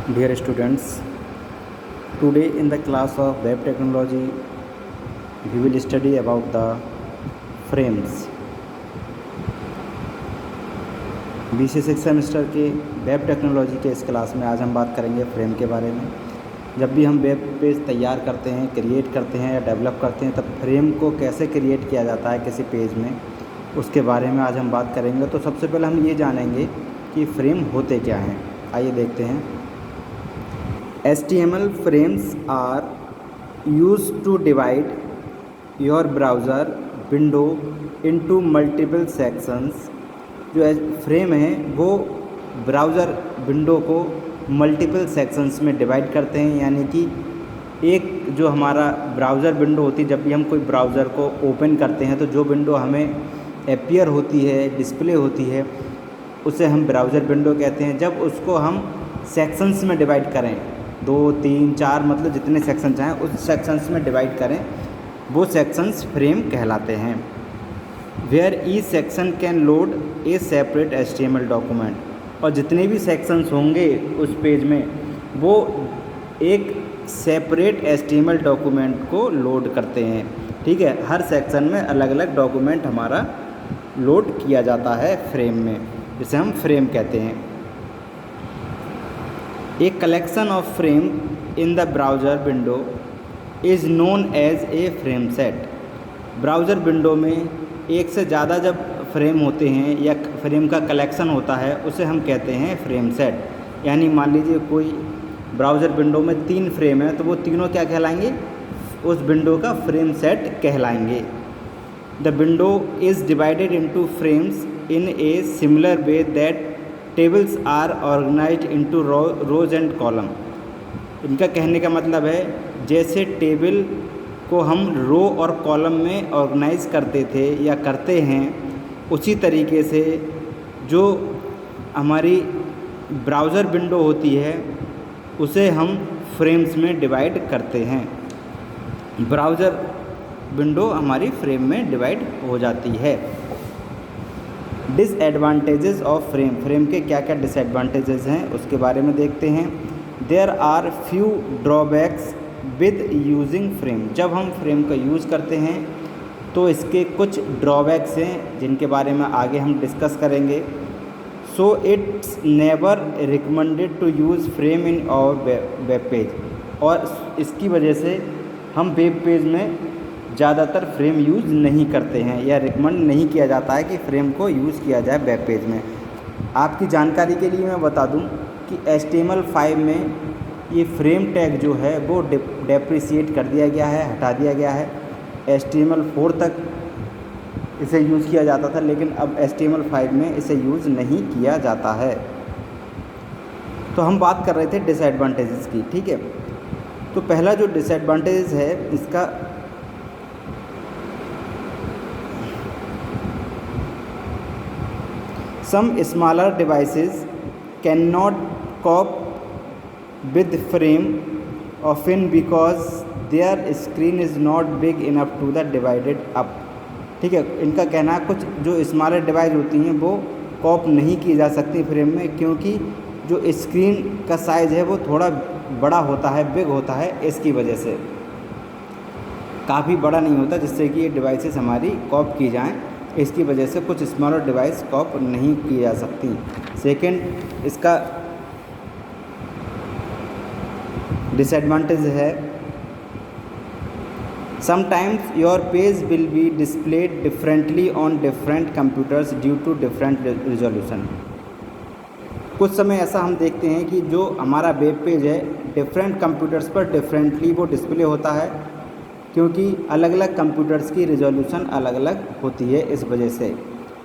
Dear students, today in the class of web technology, we will study about the frames. BC six semester के web technology के इस class में आज हम बात करेंगे फ्रेम के बारे में। जब भी हम वेब पेज तैयार करते हैं, क्रिएट करते हैं या डेवलप करते हैं, तब फ्रेम को कैसे क्रिएट किया जाता है किसी पेज में, उसके बारे में आज हम बात करेंगे। तो सबसे पहले हम ये जानेंगे कि फ्रेम होते क्या हैं। आइए देखते हैं। HTML frames are used to divide your browser window into multiple sections। जो फ्रेम है वो ब्राउज़र विंडो को मल्टीपल सेक्शंस में डिवाइड करते हैं, यानी कि एक जो हमारा ब्राउज़र विंडो होती है, जब भी हम कोई ब्राउज़र को ओपन करते हैं तो जो विंडो हमें अपीयर होती है, डिस्प्ले होती है, उसे हम ब्राउज़र विंडो कहते हैं। जब उसको हम सेक्शंस में डिवाइड करें, 2, 3, 4 मतलब जितने सेक्शन चाहें उस सेक्शंस में डिवाइड करें, वो सेक्शंस फ्रेम कहलाते हैं। Where each section can load a separate HTML document, और जितने भी सेक्शंस होंगे उस पेज में वो एक सेपरेट HTML डॉक्यूमेंट को लोड करते हैं। ठीक है, हर सेक्शन में अलग अलग डॉक्यूमेंट हमारा लोड किया जाता है फ्रेम में, जिसे हम फ्रेम कहते हैं। A collection of frame in the browser window is known as a frame set। Browser window में एक से ज़्यादा जब फ्रेम होते हैं या फ्रेम का कलेक्शन होता है, उसे हम कहते हैं फ्रेम सेट। यानी मान लीजिए कोई ब्राउज़र विंडो में 3 फ्रेम है, तो वो तीनों क्या कहलाएंगे? उस विंडो का फ्रेम सेट कहलाएंगे। The window is divided into frames in a similar way that tables are organised into rows and column. इनका कहने का मतलब है, जैसे टेबल को हम रो और कॉलम में ऑर्गेनाइज करते थे या करते हैं, उसी तरीके से जो हमारी ब्राउज़र विंडो होती है उसे हम फ्रेम्स में डिवाइड करते हैं। ब्राउज़र विंडो हमारी फ्रेम में डिवाइड हो जाती है। डिसएडवांटेजेस ऑफ फ्रेम, फ्रेम के क्या क्या डिसएडवांटेजेस हैं उसके बारे में देखते हैं। There are few drawbacks with using frame. जब हम फ्रेम का यूज़ करते हैं तो इसके कुछ ड्रॉबैक्स हैं जिनके बारे में आगे हम डिस्कस करेंगे। So it's never recommended to use frame in our web page, और इसकी वजह से हम वेब पेज में ज़्यादातर फ्रेम यूज़ नहीं करते हैं या रिकमेंड नहीं किया जाता है कि फ्रेम को यूज़ किया जाए वेब पेज में। आपकी जानकारी के लिए मैं बता दूं कि HTML5 में ये फ्रेम टैग जो है वो डेप्रिसिएट कर दिया गया है, हटा दिया गया है। HTML4 तक इसे यूज़ किया जाता था, लेकिन अब HTML5 में इसे यूज़ नहीं किया जाता है। तो हम बात कर रहे थे डिसएडवांटेजेस की। ठीक है, तो पहला जो डिसएडवांटेज है इसका, some smaller devices cannot cope with frame often because their screen is not big enough to the divided up। ठीक है, इनका कहना है कुछ जो स्मॉलर डिवाइस होती हैं वो कॉप नहीं की जा सकती फ्रेम में, क्योंकि जो स्क्रीन का साइज़ है वो थोड़ा बड़ा होता है, बिग होता है। इसकी वजह से काफ़ी बड़ा नहीं होता जिससे कि ये डिवाइसेस हमारी कॉप की जाएँ। इसकी वजह से कुछ स्मॉलर डिवाइस कॉप नहीं की जा सकती। सेकंड इसका डिसएडवांटेज है, sometimes your page will be displayed differently on different computers due to different resolution. कुछ समय ऐसा हम देखते हैं कि जो हमारा वेब पेज है डिफरेंट कंप्यूटर्स पर डिफरेंटली वो डिस्प्ले होता है, क्योंकि अलग अलग कंप्यूटर्स की रिजोल्यूशन अलग अलग होती है। इस वजह से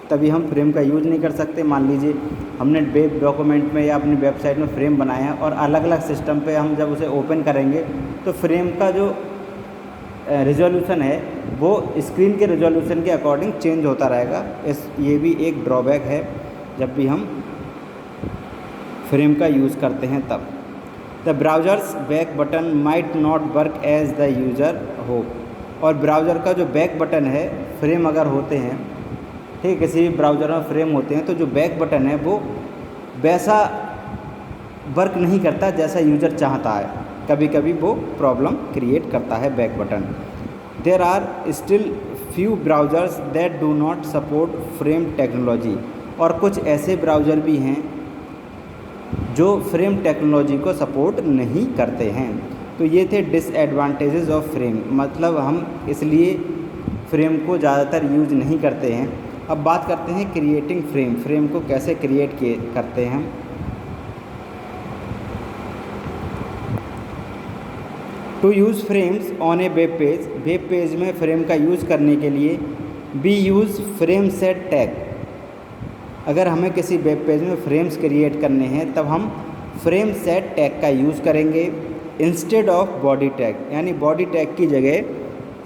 तभी हम फ्रेम का यूज़ नहीं कर सकते। मान लीजिए हमने वेब डॉक्यूमेंट में या अपनी वेबसाइट में फ्रेम बनाया है और अलग अलग सिस्टम पे हम जब उसे ओपन करेंगे तो फ्रेम का जो रिजोल्यूशन है वो स्क्रीन के रिजोल्यूशन के अकॉर्डिंग चेंज होता रहेगा। ये भी एक ड्रॉबैक है जब भी हम फ्रेम का यूज़ करते हैं तब। The browsers back button might not work as the user hope, और ब्राउज़र का जो बैक बटन है, फ्रेम अगर होते हैं, ठीक, किसी भी ब्राउज़र में फ्रेम होते हैं तो जो बैक बटन है वो वैसा वर्क नहीं करता जैसा यूज़र चाहता है, कभी कभी वो प्रॉब्लम क्रिएट करता है back button. There are still few browsers that do not support frame technology, और कुछ ऐसे ब्राउज़र भी हैं जो फ्रेम टेक्नोलॉजी को सपोर्ट नहीं करते हैं। तो ये थे डिसएडवांटेजेस ऑफ फ्रेम, मतलब हम इसलिए फ्रेम को ज़्यादातर यूज़ नहीं करते हैं। अब बात करते हैं क्रिएटिंग फ्रेम, फ्रेम को कैसे क्रिएट करते हैं हम। To use frames on a web page में फ्रेम का यूज़ करने के लिए we use frame set tag. अगर हमें किसी वेब पेज में फ्रेम्स क्रिएट करने हैं तब हम फ्रेम सेट टैग का यूज़ करेंगे इंस्टेड ऑफ बॉडी टैग, यानी बॉडी टैग की जगह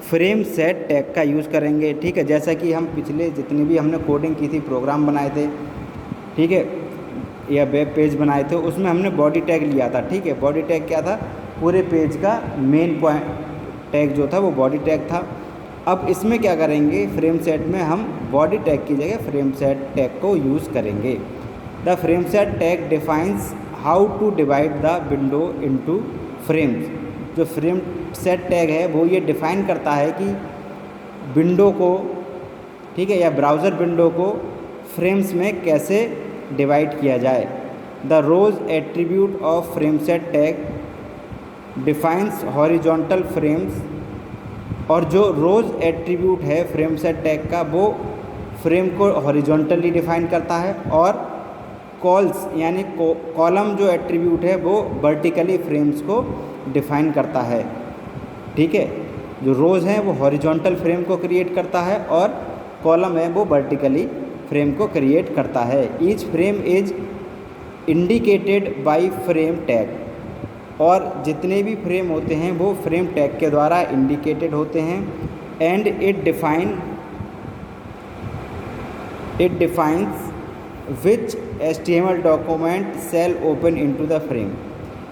फ्रेम सेट टैग का यूज़ करेंगे। ठीक है, जैसा कि हम पिछले जितनी भी हमने कोडिंग की थी, प्रोग्राम बनाए थे, ठीक है, या वेब पेज बनाए थे, उसमें हमने बॉडी टैग लिया था। ठीक है, बॉडी टैग क्या था, पूरे पेज का मेन पॉइंट टैग जो था वो बॉडी टैग था। अब इसमें क्या करेंगे, फ्रेम सेट में हम बॉडी टैग की जगह फ्रेम सेट टैग को यूज़ करेंगे। The frame set tag defines how to divide the window into frames. जो फ्रेम सेट टैग है वो ये डिफ़ाइन करता है कि विंडो को, ठीक है, या ब्राउज़र विंडो को फ्रेम्स में कैसे डिवाइड किया जाए। The rows attribute of frame set tag defines horizontal frames, और जो रोज़ एट्रीब्यूट है फ्रेम सेट टैग का वो फ्रेम को हॉरिजॉन्टली डिफाइन करता है, और कॉल्स यानी कॉलम जो एट्रीब्यूट है वो वर्टिकली फ्रेम्स को डिफाइन करता है। ठीक है, जो रोज़ हैं वो हॉरिजॉन्टल फ्रेम को क्रिएट करता है और कॉलम है वो वर्टिकली फ्रेम को क्रिएट करता है। Each frame is indicated by frame tag, और जितने भी फ्रेम होते हैं वो फ्रेम टैग के द्वारा इंडिकेटेड होते हैं। And it defines which HTML document shall open into the frame.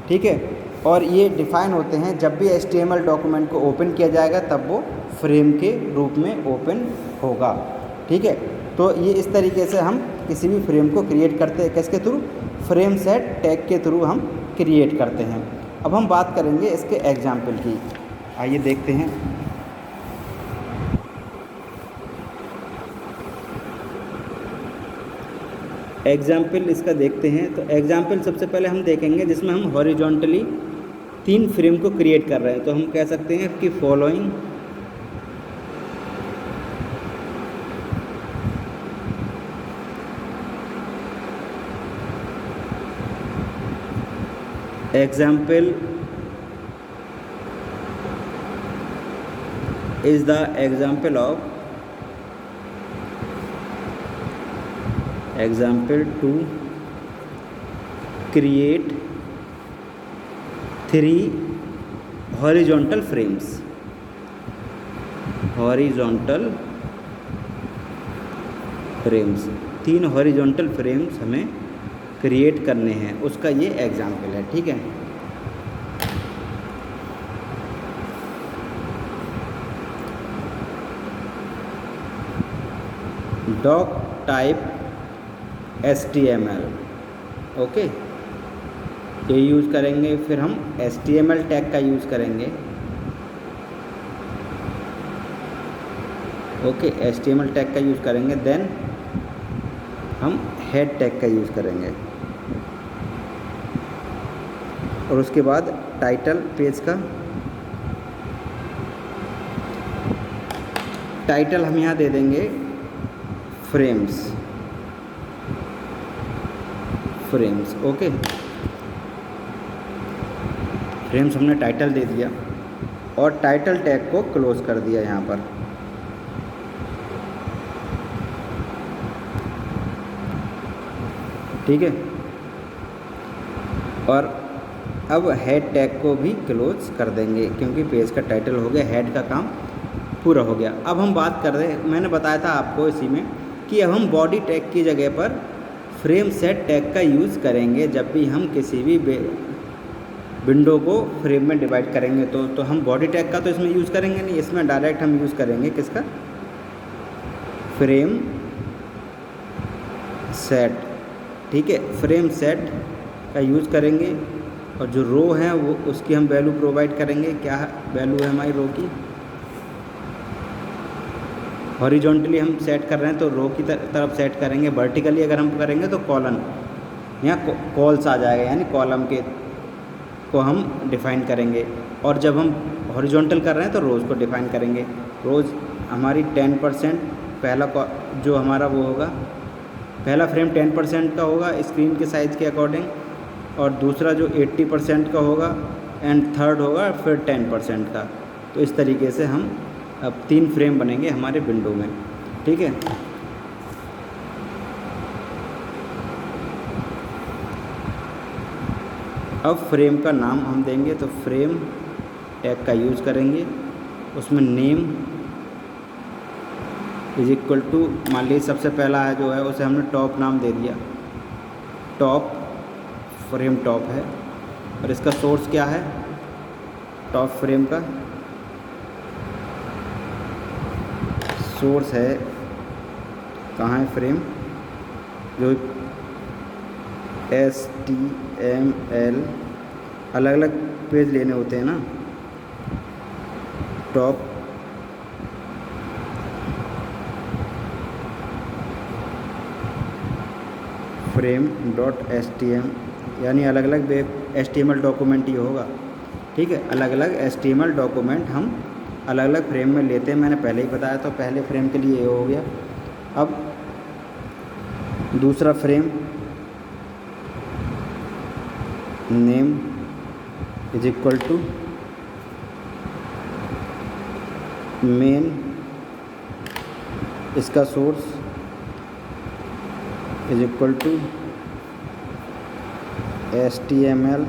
ठीक है, और ये डिफ़ाइन होते हैं जब भी HTML डॉक्यूमेंट को ओपन किया जाएगा तब वो फ्रेम के रूप में ओपन होगा। ठीक है, तो ये इस तरीके से हम किसी भी फ्रेम को क्रिएट करते हैं, किसके थ्रू, फ्रेम सेट टैग के थ्रू हम क्रिएट करते हैं। अब हम बात करेंगे इसके एग्जाम्पल की, आइए देखते हैं। एग्जाम्पल इसका देखते हैं। तो एग्जाम्पल सबसे पहले हम देखेंगे जिसमें हम हॉरिजॉन्टली 3 फ्रेम को क्रिएट कर रहे हैं। तो हम कह सकते हैं कि following example is the example to create 3 horizontal frames। Horizontal frames, 3 horizontal frames हमें क्रिएट करने हैं, उसका ये एग्जाम्पल है। ठीक है, डॉक टाइप HTML, ओके, ये यूज़ करेंगे। फिर हम HTML टैग का यूज़ करेंगे। ओके, HTML टैग का यूज़ करेंगे। देन हम हेड टैग का यूज़ करेंगे, और उसके बाद टाइटल पेज का टाइटल हम यहाँ दे देंगे फ्रेम्स। ओके, फ्रेम्स हमने टाइटल दे दिया और टाइटल टैग को क्लोज कर दिया यहाँ पर। ठीक है, और अब हेड टैग को भी क्लोज कर देंगे क्योंकि पेज का टाइटल हो गया, हेड का काम पूरा हो गया। अब हम बात कर रहे हैं, मैंने बताया था आपको इसी में कि अब हम बॉडी टैग की जगह पर फ्रेम सेट टैग का यूज़ करेंगे जब भी हम किसी भी विंडो को फ्रेम में डिवाइड करेंगे। तो हम बॉडी टैग का तो इसमें यूज़ करेंगे नहीं, इसमें डायरेक्ट हम यूज़ करेंगे किसका, फ्रेम सेट। ठीक है, फ्रेम सेट का यूज़ करेंगे और जो रो है वो उसकी हम वैल्यू प्रोवाइड करेंगे। क्या वैल्यू है हमारी रो की? हॉरिजॉन्टली हम सेट कर रहे हैं तो रो की तरफ सेट करेंगे, वर्टिकली अगर हम करेंगे तो कॉलम या कॉल्स आ जाएगा, यानी कॉलम के को हम डिफ़ाइन करेंगे। और जब हम हॉरिजॉन्टल कर रहे हैं तो रोज़ को डिफ़ाइन करेंगे। रोज़ हमारी 10% पहला जो हमारा वो होगा, पहला फ्रेम 10% का होगा स्क्रीन के साइज़ के अकॉर्डिंग, और दूसरा जो 80% का होगा, एंड थर्ड होगा फिर 10% का। तो इस तरीके से हम अब 3 फ्रेम बनेंगे हमारे विंडो में, ठीक है। अब फ्रेम का नाम हम देंगे, तो फ्रेम टैग का यूज़ करेंगे। उसमें नेम इज इक्वल टू, मान लीजिए सबसे पहला है जो है उसे हमने टॉप नाम दे दिया, टॉप, फ्रेम टॉप है। और इसका सोर्स क्या है? टॉप फ्रेम का सोर्स है, कहाँ है फ्रेम? जो HTML अलग अलग पेज लेने होते हैं ना, टॉप फ्रेम डॉट HTML, यानी अलग अलग HTML डॉक्यूमेंट ही होगा, ठीक है। अलग अलग HTML डॉक्यूमेंट हम अलग अलग फ्रेम में लेते हैं, मैंने पहले ही बताया। तो पहले फ्रेम के लिए ये हो गया। अब दूसरा frame name is equal to main, इसका source is equal to HTML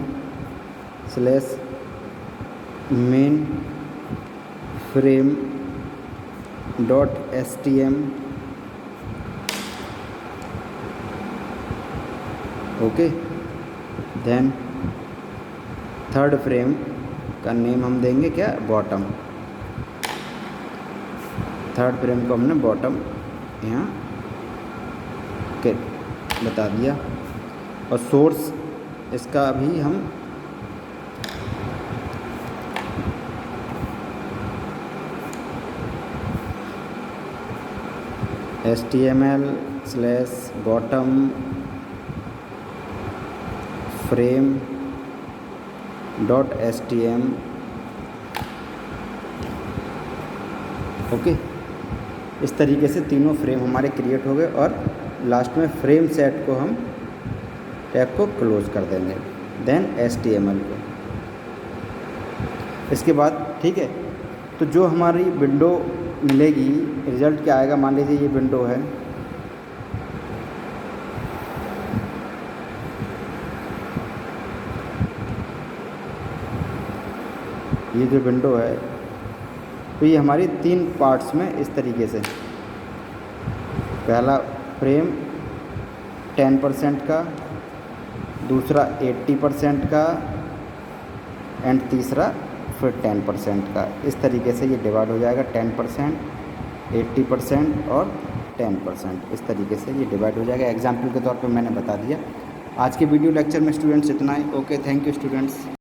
slash main frame dot HTML, okay. Then third frame का नेम हम देंगे क्या? बॉटम। थर्ड फ्रेम को हमने बॉटम यहाँ के बता दिया। और सोर्स इसका अभी हम HTML slash bottom frame dot HTML, okay. इस तरीके से तीनों फ्रेम हमारे क्रिएट हो गए और लास्ट में फ्रेम सेट को हम टैग को क्लोज कर देंगे, देन HTML को। इसके बाद ठीक है, तो जो हमारी विंडो मिलेगी, रिज़ल्ट क्या आएगा? मान लीजिए ये विंडो है, ये जो विंडो है तो ये हमारी 3 पार्ट्स में इस तरीके से, पहला फ्रेम 10% का, दूसरा 80% का, एंड तीसरा फिर 10% का। इस तरीके से ये डिवाइड हो जाएगा, 10%, 80% और 10%। इस तरीके से ये डिवाइड हो जाएगा। एग्जाम्पल के तौर पे मैंने बता दिया। आज के वीडियो लेक्चर में स्टूडेंट्स इतना ही। Okay, thank you students.